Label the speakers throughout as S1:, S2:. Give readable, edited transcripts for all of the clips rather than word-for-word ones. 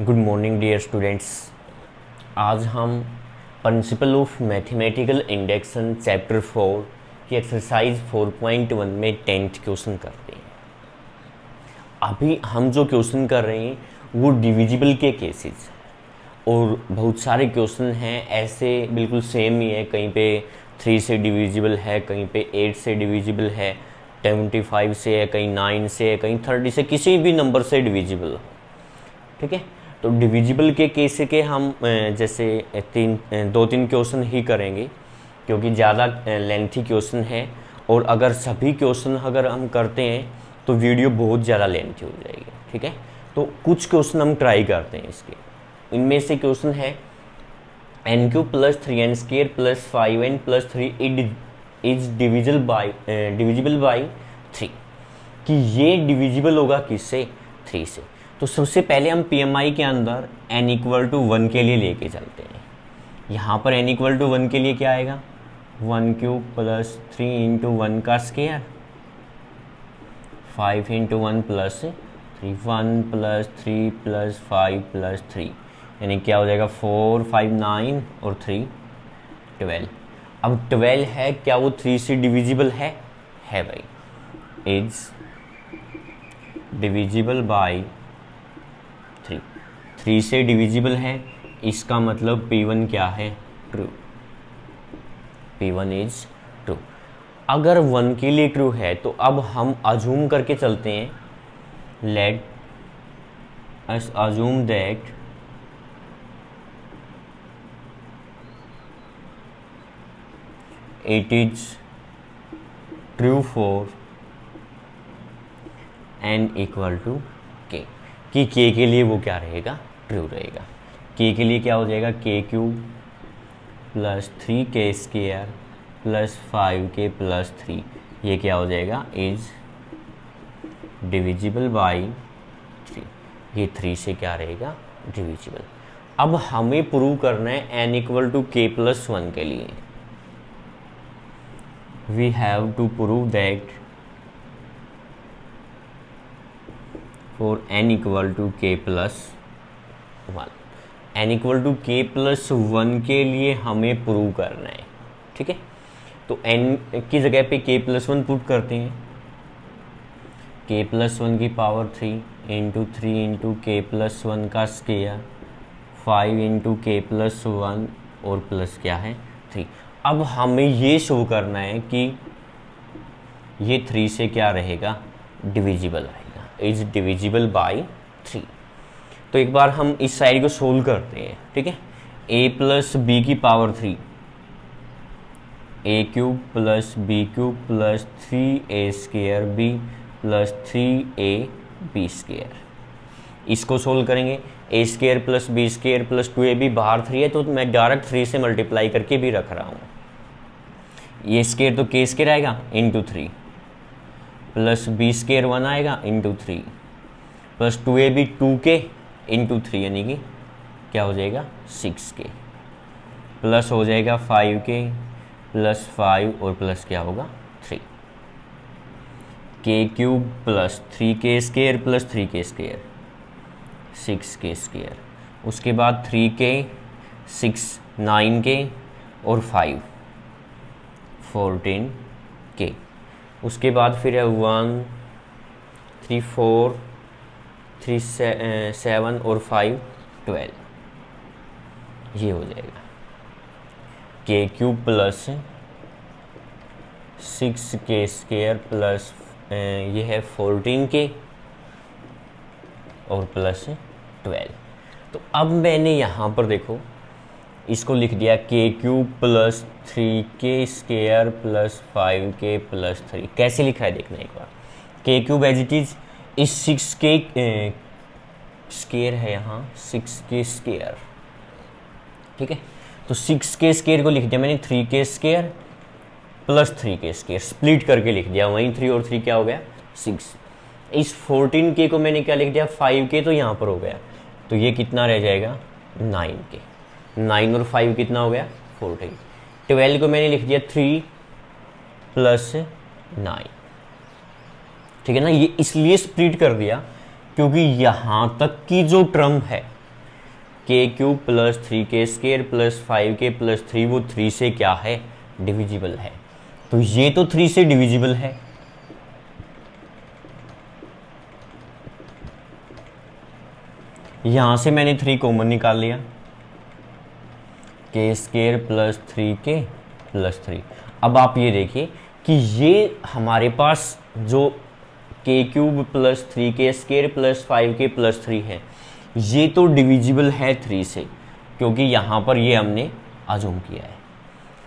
S1: Good morning dear students. आज हम principle of mathematical induction chapter 4 की एक्सरसाइज 4.1 में 10th क्वेश्चन करते हैं। अभी हम जो क्वेश्चन कर रहे हैं वो डिविजिबल के केसेस और बहुत सारे क्वेश्चन हैं ऐसे बिल्कुल सेम ही है। कहीं पे 3 से डिविजिबल है, कहीं पे 8 से डिविजिबल है, 25 से है, कहीं 9 से है, कहीं 30 से, किसी भी नंबर से डिविजिबल हो। ठीक है, तो डिविजिबल के केस के हम जैसे दो तीन क्वेश्चन ही करेंगे क्योंकि ज़्यादा लेंथी क्वेश्चन है और अगर सभी क्वेश्चन अगर हम करते हैं तो वीडियो बहुत ज़्यादा लेंथी हो जाएगी। ठीक है, तो कुछ क्वेश्चन हम ट्राई करते हैं इसके। इनमें से क्वेश्चन है n cube plus 3n² plus 5n plus 3 is divisible by 3 कि ये डिविजिबल होगा किससे? 3 से। तो सबसे पहले हम पीएमआई के अंदर n इक्वल टू 1 के लिए लेके चलते हैं। यहाँ पर n इक्वल टू 1 के लिए क्या आएगा? 1 क्यूब प्लस 3 इंटू 1 का square, 5 into 1 plus 3, 1 plus 3 plus 5 plus 3 यानी क्या हो जाएगा? 4 5 9 और 3 12। अब 12 है, क्या वो 3 से डिविजिबल है? है भाई, इज डिविजिबल बाई 3 से डिविजिबल है, इसका मतलब P1 क्या है? ट्रू। P1 is true. अगर 1 के लिए ट्रू है तो अब हम अज्यूम करके चलते हैं, let us assume that it is true for n equal to k कि k के लिए वो क्या रहेगा? ट्रू रहेगा। k के लिए क्या हो जाएगा? k cube plus 3k² plus 5k plus 3 ये क्या हो जाएगा? Is divisible by 3। ये 3 से क्या रहेगा? डिविजिबल। अब हमें प्रूव करना है n equal to k plus 1 के लिए। We have to prove that for n equal to k plus 1। n equal to k plus 1 के लिए हमें प्रूव करना है। ठीक है, तो n की जगह पे k प्लस 1 पुट करते हैं। k प्लस 1 की power 3 into 3 into k plus 1 का स्केयर, 5 इंटू k प्लस 1 और प्लस क्या है? 3। अब हमें ये शो करना है कि ये 3 से क्या रहेगा? डिविजिबल आएगा। Is divisible by 3। तो एक बार हम इस साइड को सोल्व करते हैं। ठीक है, a प्लस बी की power 3, a cube plus B cube plus 3a² b plus 3ab²। इसको सोल्व करेंगे, a² plus b² plus 2ab बाहर 3 है तो मैं डायरेक्ट 3 से मल्टीप्लाई करके भी रख रहा हूँ। ये स्केयर तो k² आएगा इंटू 3 प्लस b² 1 आएगा into 3 plus 2ab 2k into 3 यानी कि क्या हो जाएगा? 6k प्लस हो जाएगा 5k प्लस 5 और प्लस क्या होगा? 3 k cube plus 3k² plus 3k², 6k²। उसके बाद 3k 6 9k और 5 14k। उसके बाद फिर है 1 3 4 3 7 और 5 12। ये हो जाएगा k cube plus 6k² plus ये है 14k और प्लस 12। तो अब मैंने यहाँ पर देखो इसको लिख दिया k cube plus 3k² plus 5k plus 3। कैसे लिखा है देखना एक बार। k cube as it is 6k square है, यहाँ 6k²। ठीक है, तो 6k² को लिख दिया मैंने 3k² प्लस 3k², स्प्लिट करके लिख दिया। वहीं 3 और 3 क्या हो गया? 6। इस 14k को मैंने क्या लिख दिया? 5k तो यहाँ पर हो गया, तो ये कितना रह जाएगा? 9k। 9 और 5 कितना हो गया? 14। 12 को मैंने लिख दिया 3 प्लस 9। ठीक है ना, ये इसलिए स्प्लिट कर दिया क्योंकि यहाँ तक की जो टर्म है के cube plus 3k² plus 5k plus 3 वो 3 से क्या है, डिविजिबल है। तो ये तो 3 से डिविजिबल है, यहां से मैंने 3 कॉमन निकाल लिया, k² प्लस 3k प्लस 3। अब आप ये देखिए कि ये हमारे पास जो k cube plus 3k² plus 5k plus 3 है, ये तो डिविजिबल है 3 से, क्योंकि यहाँ पर ये हमने अज्यूम किया है।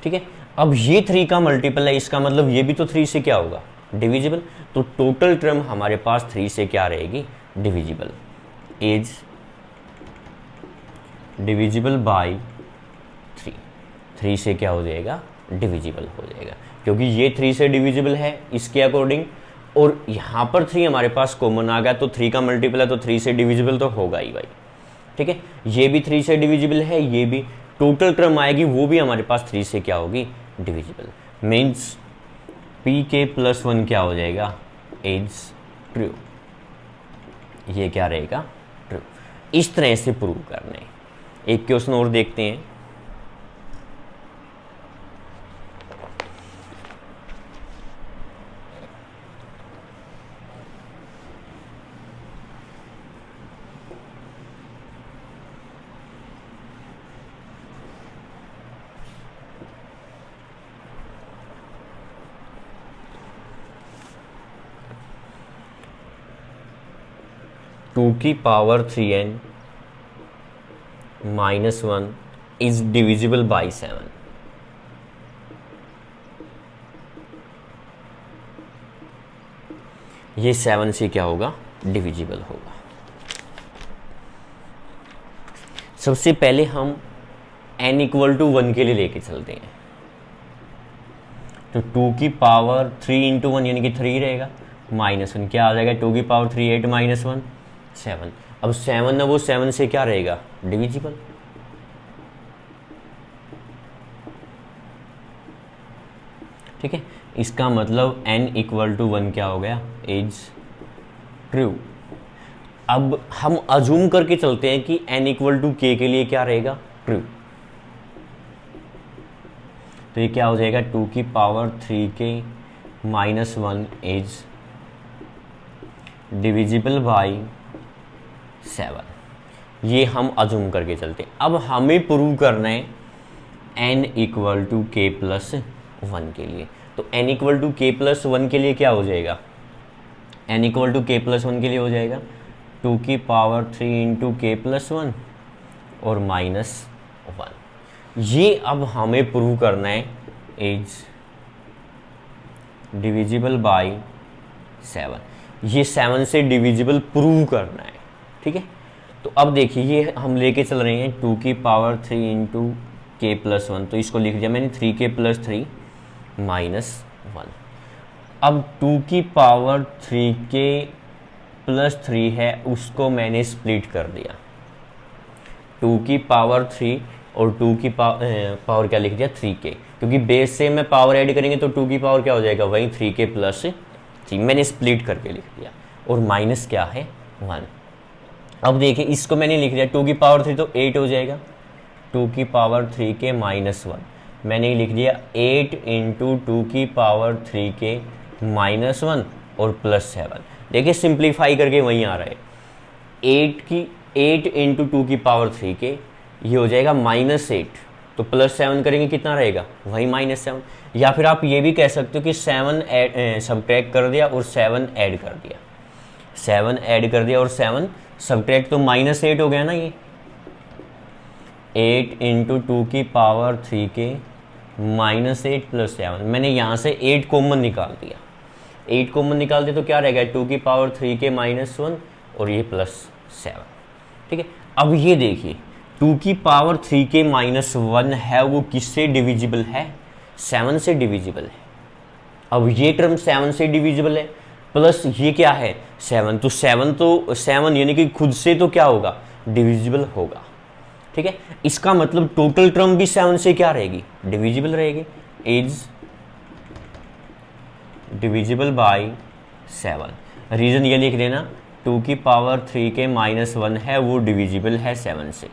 S1: ठीक है, अब ये 3 का मल्टीपल है, इसका मतलब ये भी तो 3 से क्या होगा, डिविजिबल। तो टोटल टर्म हमारे पास 3 से क्या रहेगी, डिविजिबल, इज डिविजिबल बाय 3। 3 से क्या हो जाएगा, डिविजिबल हो जाएगा, क्योंकि ये 3 से डिविजिबल है इसके अकॉर्डिंग, और यहाँ पर 3 हमारे पास कॉमन आ गया, तो 3 का मल्टीपल है तो 3 से डिविजिबल तो होगा ही भाई। ठीक है, ये भी 3 से डिविजिबल है, ये भी, टोटल टर्म आएगी वो भी हमारे पास 3 से क्या होगी, डिविजिबल। मीन्स pk प्लस 1 क्या हो जाएगा, इज ट्रू। ये क्या रहेगा, ट्रू। इस तरह से प्रूव करना है। एक क्वेश्चन और देखते हैं। टू की power 3n minus 1 is divisible by 7। ये 7 से क्या होगा, डिविजिबल होगा। सबसे पहले हम n इक्वल टू 1 के लिए लेके चलते हैं। तो 2 की पावर 3 इंटू 1 यानी कि 3 रहेगा, माइनस 1 क्या आ जाएगा, 2 की पावर 3 8 माइनस 1 7। अब 7 ना, वो 7 से क्या रहेगा, डिविजिबल। ठीक है, इसका मतलब n इक्वल टू 1 क्या हो गया, इज ट्रू। अब हम अजूम करके चलते हैं कि n इक्वल टू k के लिए क्या रहेगा, ट्रू। तो ये क्या हो जाएगा, 2 की power 3k minus 1 is divisible by 7। ये हम अजूम करके चलते हैं। अब हमें प्रूव करना है n equal to k plus 1 के लिए। तो n equal to k plus 1 के लिए क्या हो जाएगा, n equal to k plus 1 के लिए हो जाएगा 2 की पावर 3 इंटू के प्लस 1 और माइनस 1। ये अब हमें प्रूव करना है इज डिविजिबल बाई 7। ये 7 से डिविजिबल प्रूव करना है। ठीक है, तो अब देखिए ये हम लेके चल रहे हैं 2 की पावर 3 इंटू के प्लस 1, तो इसको लिख दिया मैंने 3k प्लस 3 माइनस 1। अब 2 की पावर 3k प्लस 3 है, उसको मैंने स्प्लिट कर दिया, 2 की पावर 3 और 2 की पावर क्या लिख दिया, 3k, क्योंकि बेस से मैं पावर ऐड करेंगे तो 2 की पावर क्या हो जाएगा, वही 3k प्लस 3, मैंने स्प्लिट करके लिख दिया, और माइनस क्या है, 1। अब देखिए इसको मैंने लिख दिया 2 की पावर 3 तो 8 हो जाएगा, 2 की पावर 3k माइनस 1 मैंने लिख दिया 8 इंटू 2 की पावर 3k माइनस 1 और प्लस 7। देखिए सिंप्लीफाई करके वहीं आ रहा है, 8 इंटू 2 की पावर 3k, ये हो जाएगा माइनस 8, तो प्लस 7 करेंगे कितना रहेगा, वही माइनस 7। या फिर आप ये भी कह सकते हो कि 7 सब्ट्रैक्ट कर दिया और 7 ऐड कर दिया, 7 ऐड कर दिया और 7 सब्ट्रैक्ट, तो माइनस 8 हो गया ना। ये 8 इंटू 2 की पावर 3k माइनस 8 प्लस 7, मैंने यहाँ से 8 कॉमन निकाल दिया, 8 कॉमन निकाल दिया तो क्या रहेगा, 2 की पावर 3k माइनस 1 और ये प्लस 7। ठीक है, अब ये देखिए 2 की पावर 3k माइनस 1 है, वो किससे डिविजिबल है, 7 से डिविजिबल है। अब ये टर्म 7 से डिविजिबल है, प्लस ये क्या है 7, तो 7 यानी कि खुद से तो क्या होगा, डिविजिबल होगा। ठीक है, इसका मतलब टोटल टर्म भी 7 से क्या रहेगी, डिविजिबल रहेगी, इज डिविजिबल बाई 7। रीजन ये लिख देना, 2 की पावर 3k माइनस 1 है, वो डिविजिबल है 7 से।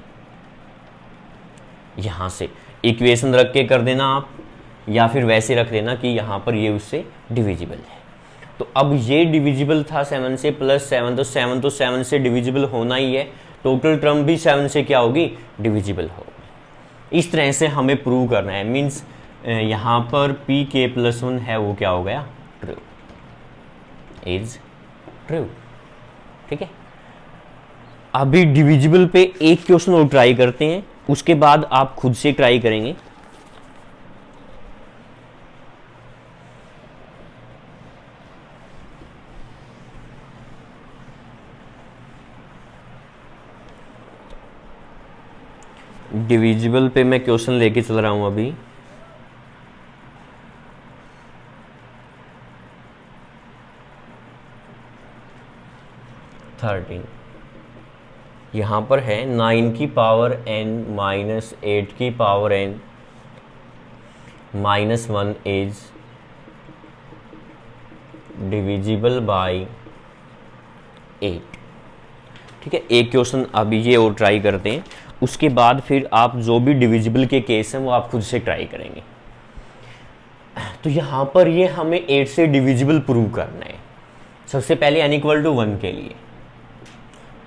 S1: यहाँ से इक्वेशन रख के कर देना आप, या फिर वैसे रख देना कि यहाँ पर ये उससे डिविजिबल है। तो अब ये डिविजिबल था 7 से, प्लस 7 तो 7 तो 7 से डिविजिबल होना ही है, टोटल टर्म भी 7 से क्या होगी, डिविजिबल होगी। इस तरह से हमें प्रूव करना है, मीन्स यहाँ पर पी के प्लस 1 है वो क्या हो गया, ट्रू, इज ट्रू। ठीक है, अभी डिविजिबल पे एक क्वेश्चन और ट्राई करते हैं, उसके बाद आप खुद से ट्राई करेंगे। डिविजिबल पे मैं क्वेश्चन लेके चल रहा हूं अभी। यहाँ पर है 9 की पावर n माइनस 8 की power n minus 1 is divisible by 8। ठीक है, एक क्वेश्चन अभी ये और ट्राई करते हैं, उसके बाद फिर आप जो भी डिविजिबल के केस हैं वो आप खुद से ट्राई करेंगे। तो यहाँ पर ये हमें 8 से डिविजिबल प्रूव करना है। सबसे पहले n इक्वल टू 1 के लिए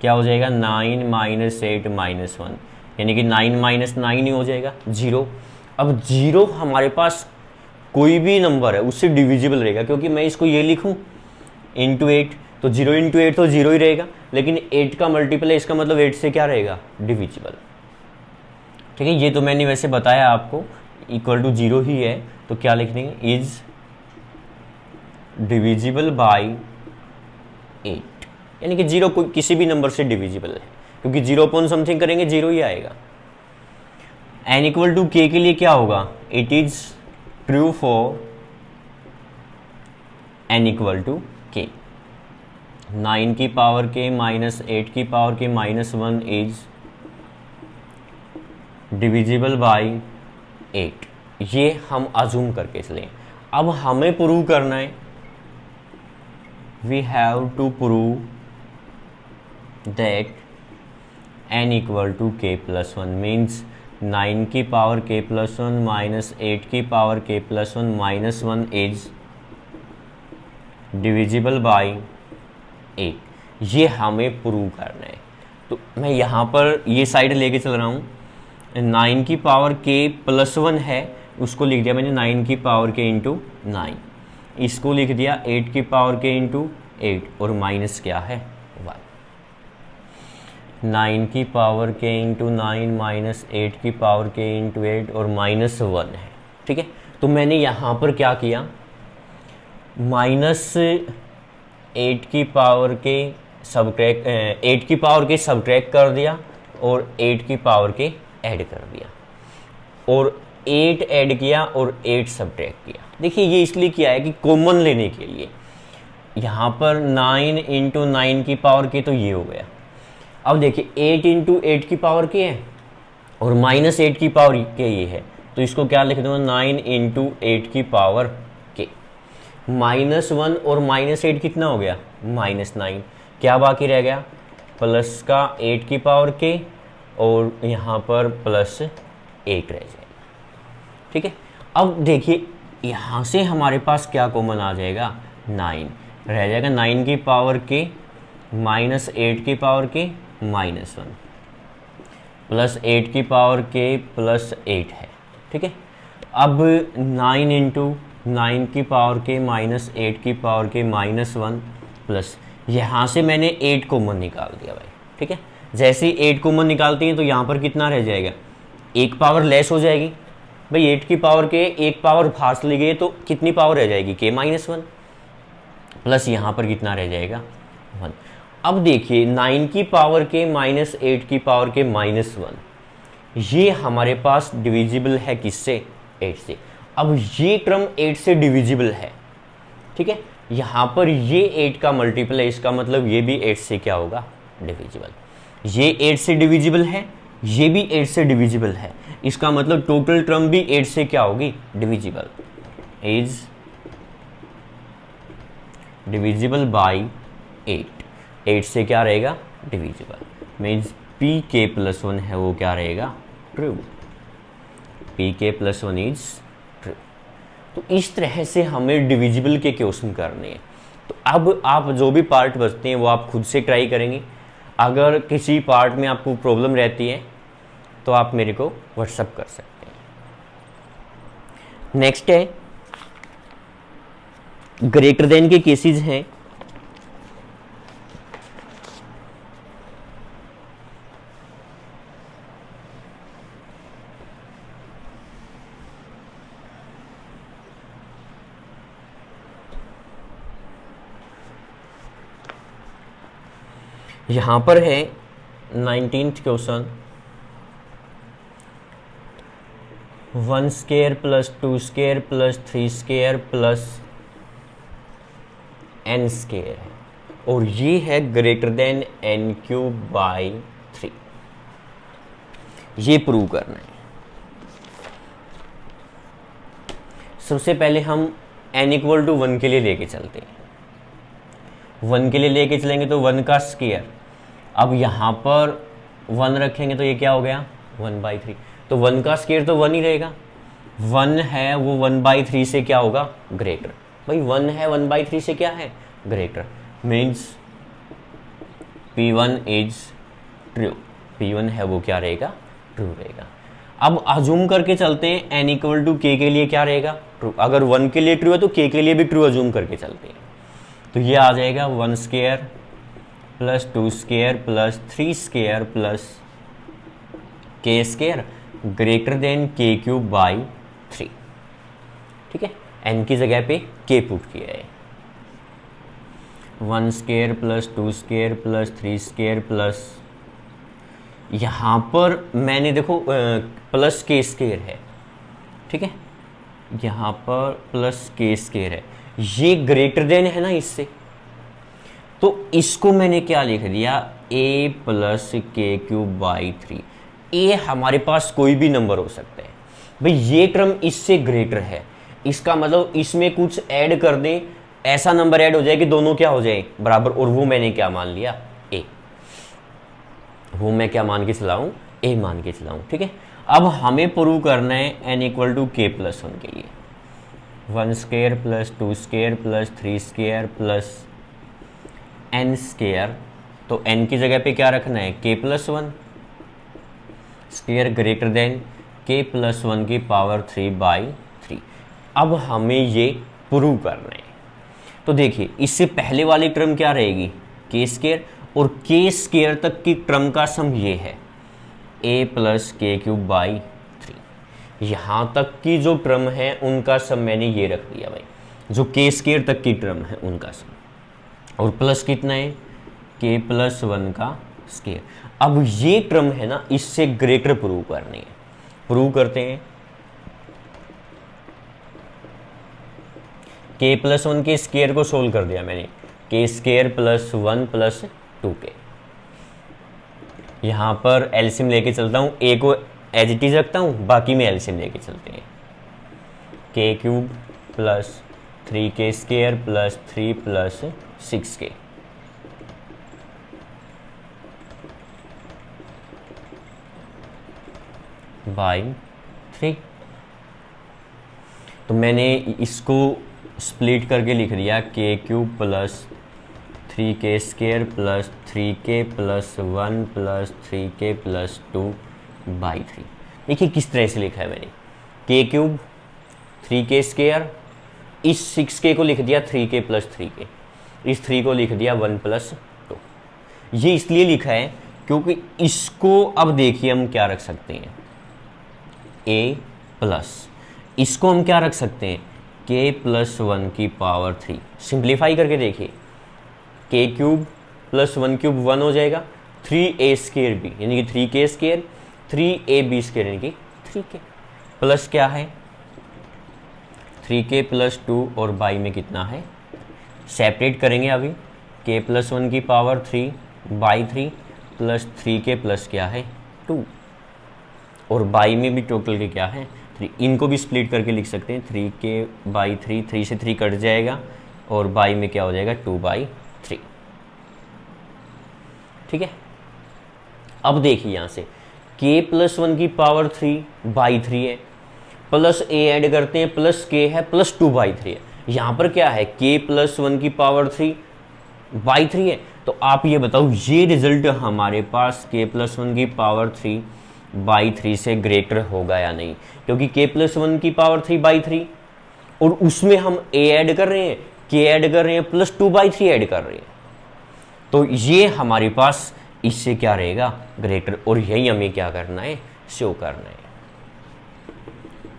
S1: क्या हो जाएगा, 9 माइनस 8 माइनस 1, यानी कि 9 माइनस 9 ही हो जाएगा 0। अब 0 हमारे पास कोई भी नंबर है उससे डिविजिबल रहेगा, क्योंकि मैं इसको ये लिखूं इंटू 8 तो 0 इंटू 8 तो 0 ही रहेगा, लेकिन 8 का मल्टीपल है, इसका मतलब 8 से क्या रहेगा, डिविजिबल। ठीक है, ये तो मैंने वैसे बताया आपको, इक्वल टू 0 ही है, तो क्या लिख देंगे, इज डिविजिबल बाय 8, यानी कि 0 कोई किसी भी नंबर से डिविजिबल है, क्योंकि 0 अपॉन समथिंग करेंगे 0 ही आएगा। n इक्वल टू k के लिए क्या होगा, it is true for n equal to k। 9 की पावर k माइनस 8 की power k minus 1 is divisible by 8। ये हम अजूम करके चलें। अब हमें प्रूव करना है, we have to prove that n equal to k plus 1 means 9 की पावर k प्लस 1 माइनस 8 की power k plus 1 minus 1 is divisible by 8। ये हमें प्रूव करना है। तो मैं यहाँ पर ये साइड लेके चल रहा हूँ, 9 की पावर k प्लस 1 है, उसको लिख दिया मैंने 9 की पावर k इंटू 9, इसको लिख दिया 8 की पावर k इंटू 8, और माइनस क्या है 1। 9 की पावर k इंटू 9 माइनस 8 की पावर k इंटू 8 और माइनस 1 है। ठीक है, तो मैंने यहाँ पर क्या किया, माइनस 8 की पावर के सब्ट्रैक्ट 8 की पावर के सब्ट्रैक्ट कर दिया और 8 की पावर के ऐड कर दिया, और 8 ऐड किया और 8 सब्ट्रैक्ट किया। देखिए ये इसलिए किया है कि कॉमन लेने के लिए। यहाँ पर 9 इंटू 9 की पावर के तो ये हो गया। अब देखिए 8 इंटू 8 की पावर के है और माइनस 8 की पावर के ये है, तो इसको क्या लिख दूंगा, 9 इंटू 8 की पावर के। माइनस 1 और माइनस 8 कितना हो गया, माइनस 9। क्या बाकी रह गया, प्लस का 8 की पावर के और यहाँ पर प्लस 1 रह जाएगा। ठीक है, अब देखिए यहाँ से हमारे पास क्या कॉमन आ जाएगा, 9 रह जाएगा, 9 की पावर के माइनस 8 की पावर के माइनस 1 प्लस 8 की पावर के प्लस 8 है। ठीक है, अब 9 इंटू 9 की पावर के माइनस 8 की पावर के माइनस 1 प्लस, यहाँ से मैंने 8 कॉमन निकाल दिया भाई। ठीक है, जैसे ही 8 कॉमन निकालते हैं तो यहाँ पर कितना रह जाएगा, एक पावर लेस हो जाएगी भाई, 8 की पावर के एक पावर फास्ट ली गई तो कितनी पावर रह जाएगी, के माइनस 1 प्लस यहाँ पर कितना रह जाएगा 1। अब देखिए 9 की पावर के माइनस 8 की पावर के माइनस 1, ये हमारे पास डिविजिबल है किससे, 8 से। अब ये टर्म 8 से डिविजिबल है। ठीक है, यहाँ पर ये 8 का मल्टीपल है, इसका मतलब ये भी 8 से क्या होगा, डिविजिबल। ये 8 से डिविजिबल है, ये भी 8 से डिविजिबल है, इसका मतलब टोटल टर्म भी 8 से क्या होगी, डिविजिबल, इज डिविजिबल बाई 8। 8 से क्या रहेगा, डिविजिबल, मीन्स पी के प्लस 1 है वो क्या रहेगा, ट्रू। पी के प्लस वन इज ट्रू। तो इस तरह से हमें डिविजिबल के क्वेश्चन करने हैं। तो अब आप जो भी पार्ट बचते हैं वो आप खुद से ट्राई करेंगे। अगर किसी पार्ट में आपको प्रॉब्लम रहती है तो आप मेरे को व्हाट्सअप कर सकते हैं। नेक्स्ट है ग्रेटर देन के केसेस हैं। यहां पर है 19th question, 1 square plus 2 square plus 3 square plus n square है और ये है greater than n cube by 3। ये प्रूव करना है। सबसे पहले हम n इक्वल टू 1 के लिए लेके चलते हैं। 1 के लिए लेके चलेंगे तो 1 का स्क्वायर, अब यहाँ पर 1 रखेंगे तो ये क्या हो गया 1/3। तो 1 का स्क्वायर तो 1 ही रहेगा। 1 है वो 1/3 से क्या होगा ग्रेटर। भाई 1 है 1/3 से क्या है greater, means P1 is true. P1 है वो क्या रहेगा ट्रू रहेगा। अब अजूम करके चलते हैं n इक्वल टू k के लिए क्या रहेगा ट्रू। अगर 1 के लिए ट्रू है तो k के लिए भी ट्रू अजूम करके चलते हैं। तो ये आ जाएगा 1 square plus 2 square plus 3 square plus k square greater than k cube by 3। ठीक है, n की जगह पे k पुट किया है। 1 square plus 2 square plus 3 square plus, यहाँ पर मैंने देखो प्लस k स्क्वायर है। ठीक है, यहाँ पर प्लस k स्क्वायर है, ये ग्रेटर देन है ना इससे, तो इसको मैंने क्या लिख दिया a प्लस के क्यूब बाई 3। ए हमारे पास कोई भी नंबर हो सकता है। भाई ये टर्म इससे ग्रेटर है, इसका मतलब इसमें कुछ ऐड कर दें, ऐसा नंबर ऐड हो जाए कि दोनों क्या हो जाए बराबर, और वो मैंने क्या मान लिया a। वो मैं क्या मान के चलाऊं a मान के चलाऊं। ठीक है, अब हमें प्रूव करना है n equal to k plus 1 के लिए। 1 square plus 2 square plus 3 square plus n square, तो n की जगह पे क्या रखना है k plus 1 square greater than k plus 1 की पावर 3/3। अब हमें ये प्रूव करना है। तो देखिए इससे पहले वाली टर्म क्या रहेगी k स्क्वायर, और k स्क्वायर तक की टर्म का सम ये है a प्लस के क्यूब बाई 3। यहाँ तक की जो टर्म है उनका सम मैंने ये रख दिया भाई, जो k स्क्वायर तक की टर्म है उनका सम, और प्लस कितना है k प्लस 1 का स्क्वायर। अब ये टर्म है ना इससे ग्रेटर प्रूव करनी है। प्रूव करते हैं। k प्लस 1 के स्क्वायर को सोल्व कर दिया मैंने, k square plus 1 plus 2k। यहाँ पर एलसीएम लेके चलता हूँ, a को एज इट इज रखता हूँ, बाकी में एलसीएम लेके चलते हैं। k cube plus 3k square plus 3 plus 6k by 3। तो मैंने इसको स्प्लिट करके लिख दिया k cube plus 3k square plus 3k plus 1 plus 3k plus 2 by 3। देखिए किस तरह से लिखा है मैंने, k क्यूब 3k स्क्वायर, इस 6k को लिख दिया 3k प्लस 3k, इस 3 को लिख दिया 1 प्लस 2। ये इसलिए लिखा है क्योंकि इसको अब देखिए हम क्या रख सकते हैं a प्लस, इसको हम क्या रख सकते हैं k प्लस 1 की पावर 3। सिंप्लीफाई करके देखिए, k क्यूब प्लस 1 क्यूब 1 हो जाएगा, 3a स्क्वायर भी यानी कि 3k स्क्वायर, 3ab स्क्वायर यानी कि 3k, प्लस क्या है 3k प्लस 2 और बाई में कितना है, सेपरेट करेंगे अभी, k प्लस 1 की power 3 by 3 plus 3k plus क्या है 2, और बाई में भी टोटल के क्या है 3। इनको भी स्प्लिट करके लिख सकते हैं, 3k बाई 3, 3 से 3 कट जाएगा और बाई में क्या हो जाएगा 2/3। ठीक है, अब देखिए यहाँ से k प्लस 1 की पावर 3/3 है, प्लस ए ऐड करते हैं, प्लस के है, प्लस 2/3 है। यहाँ पर क्या है, k + 1 की पावर 3/3 है। तो आप ये बताओ, ये रिजल्ट हमारे पास k + 1 की पावर 3/3 से ग्रेटर होगा या नहीं, क्योंकि k + 1 की पावर 3/3 और उसमें हम a ऐड कर रहे हैं, k ऐड कर रहे हैं, प्लस 2/3 ऐड कर रहे हैं, तो ये हमारे पास इससे क्या रहेगा, ग्रेटर। और यही हमें क्या करना है, शो करना है।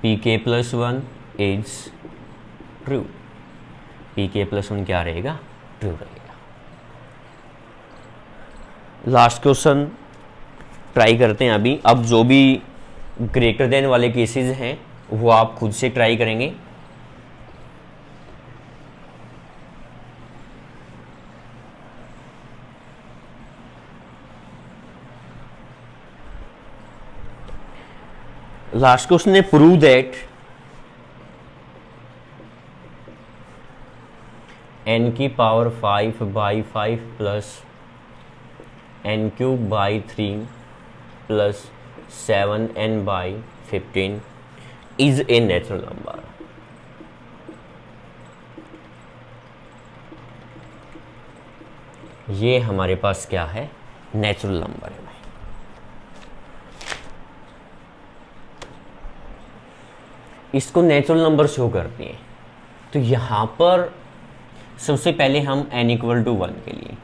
S1: pk + 1 इज ट्रू, pk + 1 क्या रहेगा, ट्रू रहेगा। लास्ट क्वेश्चन ट्राई करते हैं अभी। अब जो भी ग्रेटर देन वाले केसेस हैं वो आप खुद से ट्राई करेंगे। लास्ट क्वेश्चन है, प्रूव दैट n की power 5/5 plus n³ 3 plus 7n/15 is a natural number. ये हमारे पास क्या है, नेचुरल नंबर है। इसको नेचुरल नंबर शो करती हैं। तो यहाँ पर सबसे पहले हम n = 1 के लिए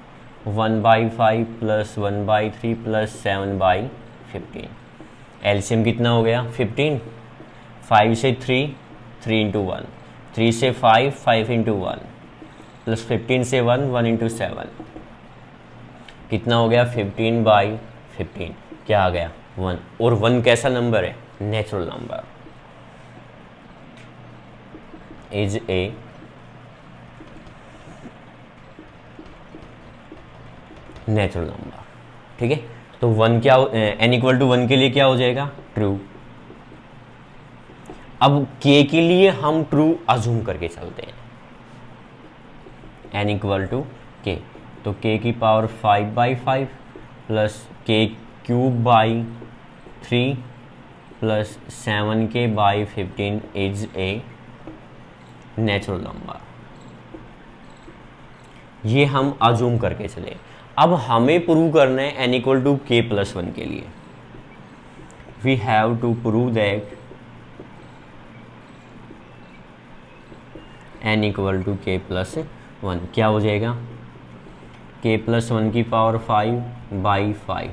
S1: 1/5 प्लस 1/3 प्लस 7/15, एलसीएम कितना हो गया 15, 5 से 3 3 × 1, 3 से 5 5 × 1 प्लस 15 से 1 1 × 7 कितना हो गया 15/15, क्या आ गया 1। और 1 कैसा नंबर है, natural number, is a natural number. ठीक है, तो 1 क्या n = 1 के लिए क्या हो जाएगा, ट्रू। अब k के लिए हम ट्रू अज्यूम करके चलते हैं, n = k, तो k की power 5/5 plus k³ 3 plus 7k/15 is a natural number. ये हम अज्यूम करके चले। अब हमें प्रूव करना है n = k + 1 के लिए। We have to prove that n = k + 1 क्या हो जाएगा, k + 1 की पावर 5/5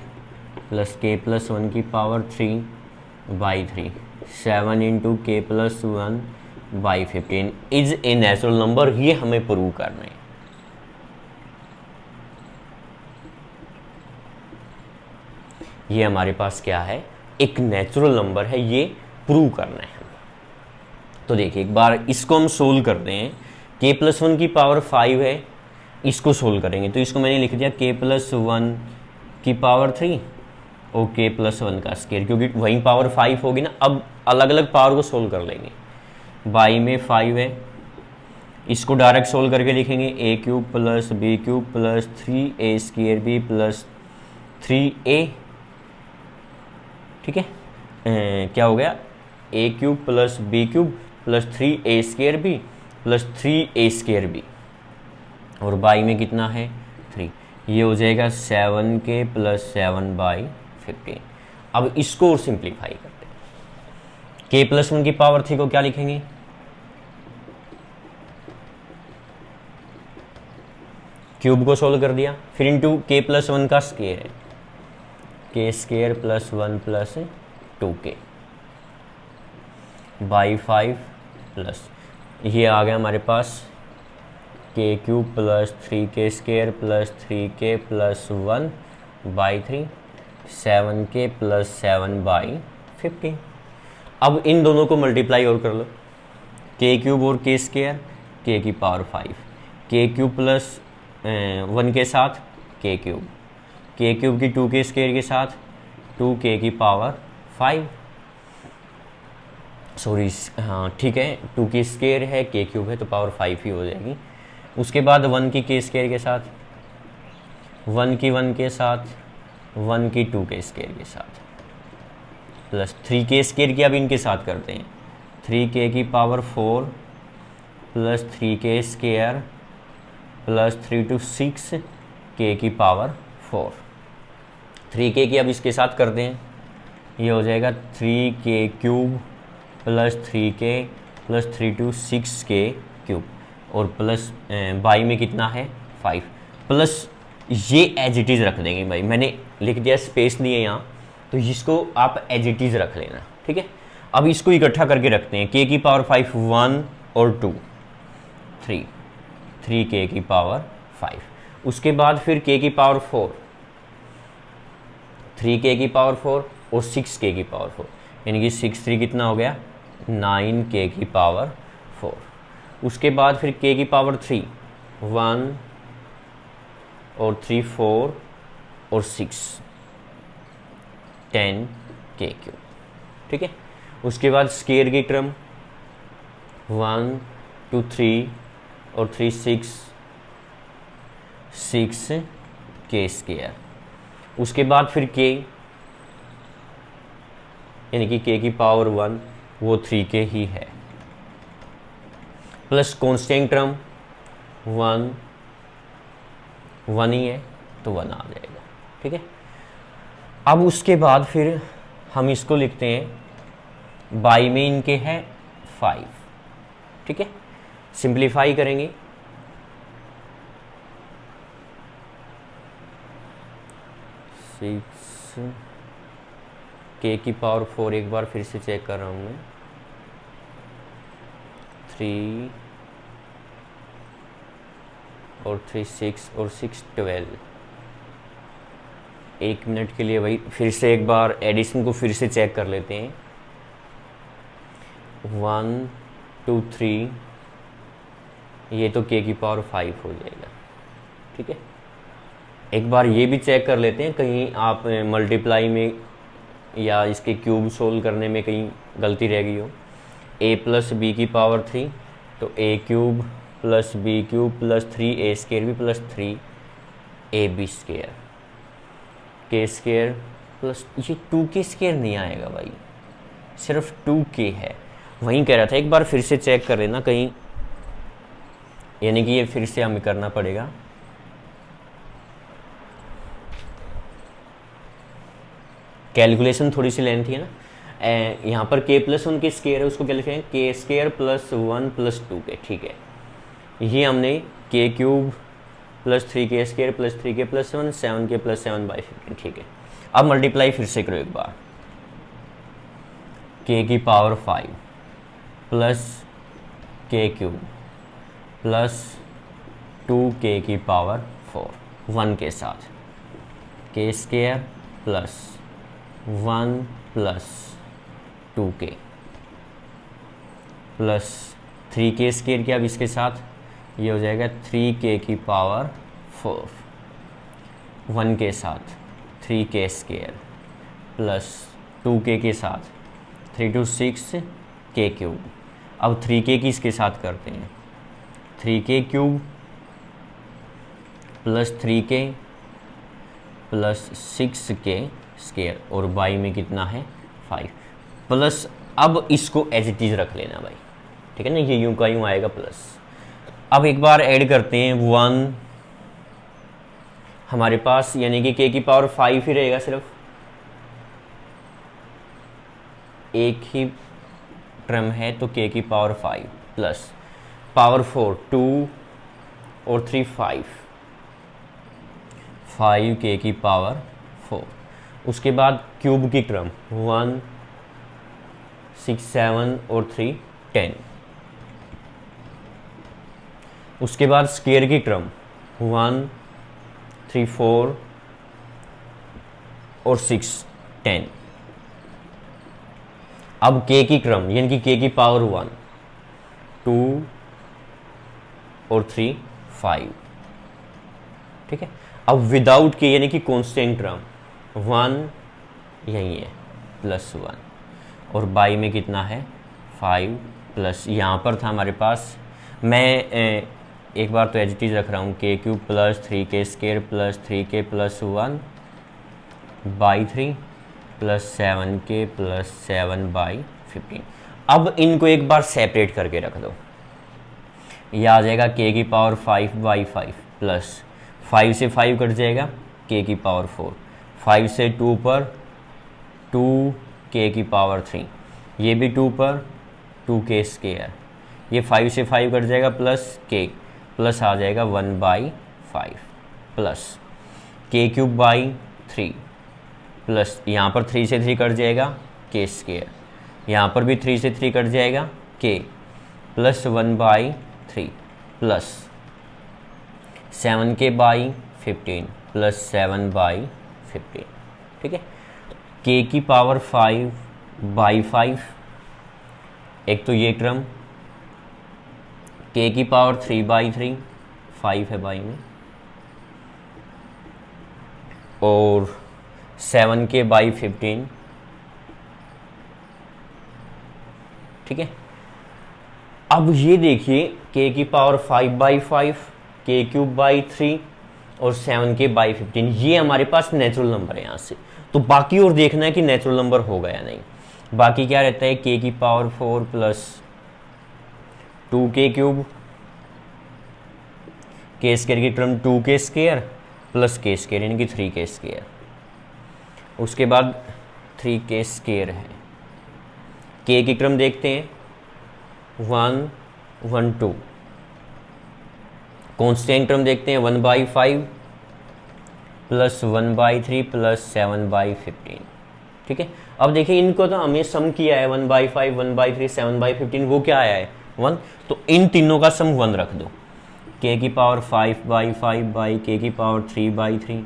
S1: प्लस k + 1 की power 3/3 7 × k + 1/15 is a natural number. ये हमें प्रूव करना है। ये हमारे पास क्या है, एक नेचुरल नंबर है, ये प्रूव करना है। तो देखिए एक बार इसको हम सोल्व करते हैं। k + 1 की पावर 5 है, इसको सोल्व करेंगे तो इसको मैंने लिख दिया k + 1 की पावर 3 और k + 1 का स्क्वायर, क्योंकि वहीं पावर 5 होगी ना। अब अलग अलग पावर को सोल्व कर लेंगे। बाई में 5 है, इसको डायरेक्ट सोल्व करके लिखेंगे a³ + b³ + 3a² + 3a। ठीक है, क्या हो गया, a³ + b³ + 3a² + 3a² और बाई में कितना है 3, ये हो जाएगा 7k + 7/15। अब इसको और सिंप्लीफाई करते हैं। k + 1 की पावर 3 को क्या लिखेंगे, क्यूब को सोल्व कर दिया, फिर इंटू k + 1 का स्क्वायर है, k² + 1 + 2k बाई 5 प्लस ये आ गया हमारे पास k³ + 3k² + 3k + 1/3 7k + 7/15। अब इन दोनों को मल्टीप्लाई और कर लो, k³ और k², k की पावर 5, k³ + 1 के साथ k³, k³ की 2k² के साथ 2k की पावर 5, सॉरी हाँ ठीक है 2k² है, k³ है तो पावर 5 ही हो जाएगी। उसके बाद 1 की k² के साथ, 1 की 1 के साथ, 1 की 2k² के साथ प्लस 3k² की अब इनके साथ करते हैं 3k की power 4 plus 3k square plus 3 to 6 k की पावर 4। 3k की अब इसके साथ करते हैं, ये हो जाएगा 3k cube plus 3k plus 3 to 6k cube और प्लस बाई में कितना है 5 प्लस ये एज इट इज़ रख देंगे भाई, मैंने लिख दिया स्पेस नहीं है यहाँ, तो इसको आप एज इट इज़ रख लेना, ठीक है। अब इसको इकट्ठा करके रखते हैं, k की पावर 5 1 और 2 3k की पावर 5, उसके बाद फिर k की पावर 4 3k की पावर 4 और 6k की पावर 4, यानी कि 6 3 कितना हो गया 9k की पावर 4। उसके बाद फिर k की पावर 3 1 और 3 4 और 6 10k क्यूब, ठीक है। उसके बाद स्क्वायर की टर्म 1 2 3 और 3 6 k स्क्वायर। उसके बाद फिर k यानी कि k की पावर 1 वो 3k ही है, प्लस कांस्टेंट टर्म 1 ही है तो 1 आ जाएगा, ठीक है। अब उसके बाद फिर हम इसको लिखते हैं, बाई में इनके है 5, ठीक है। सिंप्लीफाई करेंगे, k की पावर 4 एक बार फिर से चेक कर रहा हूँ मैं, 3 और 3 6 और 6 12। एक मिनट के लिए भाई फिर से एक बार एडिशन को फिर से चेक कर लेते हैं, 1 2 3, ये तो k की पावर 5 हो जाएगा, ठीक है। एक बार ये भी चेक कर लेते हैं, कहीं आप मल्टीप्लाई में या इसके क्यूब सोल्व करने में कहीं गलती रह गई हो। a प्लस बी की पावर 3 तो a cube plus B cube plus 3a square भी plus 3ab square, k square plus ये 2k स्क्वायर नहीं आएगा भाई, सिर्फ 2k है। वहीं कह रहा था एक बार फिर से चेक कर लेना कहीं, यानी कि ये फिर से हमें करना पड़ेगा। कैलकुलेशन थोड़ी सी लेंथी है ना, यहाँ पर k प्लस 1 के स्क्वायर है, उसको क्या लिखेंगे k square plus 1 plus 2k, ठीक है। ये हमने k cube plus 3k square plus 3k plus 1 7k plus 7/15, ठीक है। अब मल्टीप्लाई फिर से करो एक बार, k की power 5 plus k cube plus 2k की पावर 4 1 के साथ, k square plus 1 plus 2k plus 3k square किया, अब इसके साथ ये हो जाएगा 3k की पावर 4 1 के साथ 3k स्क्वायर प्लस 2k के साथ 3 to 6 k क्यूब। अब 3k की इसके साथ करते हैं, 3k cube plus 3k plus 6k square और बाई में कितना है 5 प्लस, अब इसको एज इट इज़ रख लेना भाई, ठीक है ना, ये यूं का यूं आएगा प्लस। अब एक बार ऐड करते हैं 1 हमारे पास, यानी कि k की पावर 5 ही रहेगा, सिर्फ एक ही टर्म है तो k की पावर 5 प्लस पावर 4 2 और 3 5k की पावर 4। उसके बाद क्यूब की टर्म 1 6 7 और 3 10। उसके बाद स्क्वायर की टर्म 1 3 4 और 6 10। अब k की टर्म यानी कि k की पावर 1 2 और 3 5, ठीक है। अब विदाउट k यानी कि कांस्टेंट टर्म 1 यही है प्लस 1 और बाई में कितना है 5 प्लस, यहाँ पर था हमारे पास, मैं एक बार तो एज इट इज़ रख रहा हूँ, k cube plus 3k square plus 3k plus 1 by 3 plus 7k plus 7/15। अब इनको एक बार सेपरेट करके रख दो, ये आ जाएगा k की पावर 5/5 प्लस 5 से 5 कट जाएगा k की पावर 4, 5 से 2 पर 2k की पावर 3, ये भी 2 पर 2k स्क्वायर, ये 5 से 5 कट जाएगा प्लस k, प्लस आ जाएगा 1/5 प्लस k³ 3 प्लस यहाँ पर 3 से 3 कट जाएगा k स्क्वायर, यहाँ पर भी 3 से 3 कट जाएगा k plus 1/3 plus 7k/15 plus 7/15। ठीक है, k की पावर 5/5, एक तो ये टर्म, k की पावर 3/3, 5 है बाई में, और 7k/15। ठीक है, अब ये देखिए k की पावर 5/5, k³ 3 और 7k/15, ये हमारे पास नेचुरल नंबर है यहाँ से। तो बाकी और देखना है कि नेचुरल नंबर होगा या नहीं। बाकी क्या रहता है, k की power 4 plus 2k³ k square की term 2k square plus k square यानी कि 3k स्क्वायर, उसके बाद 3k स्क्वायर है। k की टर्म देखते हैं 1 1 2, कॉन्स्टेंट टर्म देखते हैं 1/5 प्लस 1/3 प्लस 7/15। ठीक है, अब देखिए इनको तो हमें सम किया है 1/5 1/3 7/15, वो क्या आया है 1, तो इन तीनों का सम 1 रख दो। k की पावर 5/5 बाई k की पावर 3/3,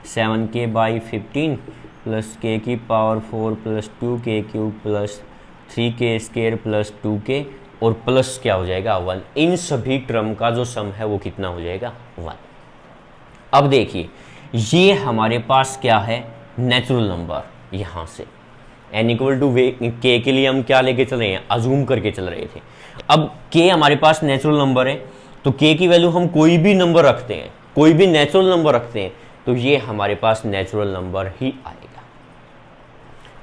S1: 7k/15 प्लस k की power 4 plus 2k³ plus 3k square plus 2k और प्लस क्या हो जाएगा 1। इन सभी टर्म का जो सम है वो कितना हो जाएगा 1। अब देखिए ये हमारे पास क्या है, नेचुरल नंबर। यहाँ से n = k के लिए हम क्या लेके चल रहे हैं, अजूम करके चल रहे थे। अब k हमारे पास नेचुरल नंबर है, तो k की वैल्यू हम कोई भी नंबर रखते हैं, कोई भी नेचुरल नंबर रखते हैं, तो ये हमारे पास नेचुरल नंबर ही आएगा।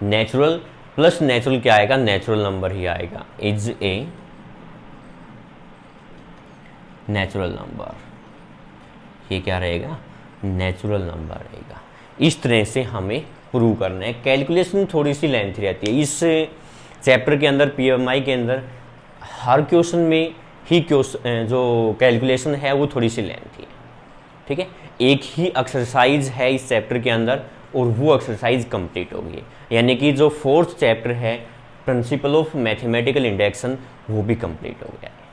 S1: नेचुरल प्लस नेचुरल क्या आएगा, नेचुरल नंबर ही आएगा, इज ए नेचुरल नंबर। ये क्या रहेगा, नेचुरल नंबर रहेगा। इस तरह से हमें प्रूव करना है। कैलकुलेशन थोड़ी सी लेंथी रहती है इस चैप्टर के अंदर, पीएमआई के अंदर हर क्वेश्चन में ही क्वेश्चन जो कैलकुलेशन है वो थोड़ी सी लेंथी है। ठीक है, एक ही एक्सरसाइज है इस चैप्टर के अंदर और वो एक्सरसाइज कंप्लीट होगी, यानी कि जो 4th चैप्टर है प्रिंसिपल ऑफ मैथमेटिकल इंडेक्शन वो भी कंप्लीट हो गया है।